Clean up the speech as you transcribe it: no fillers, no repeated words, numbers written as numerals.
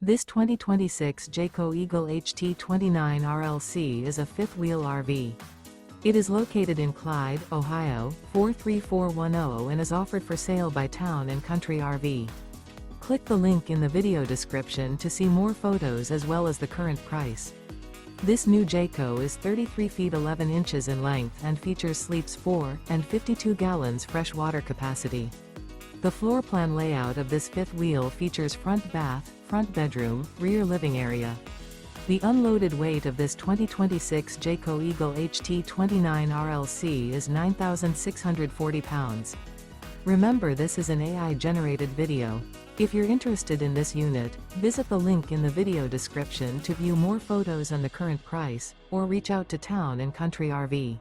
This 2026 Jayco Eagle HT29 RLC is a fifth-wheel RV. It is located in Clyde, Ohio, 43410 and is offered for sale by Town & Country RV. Click the link in the video description to see more photos as well as the current price. This new Jayco is 33 feet 11 inches in length and features sleeps 4 and 52 gallons fresh water capacity. The floor plan layout of this fifth wheel features front bath, front bedroom, rear living area. The unloaded weight of this 2026 Jayco Eagle HT29 RLC is 9,640 pounds. Remember, this is an AI-generated video. If you're interested in this unit, visit the link in the video description to view more photos and the current price, or reach out to Town & Country RV.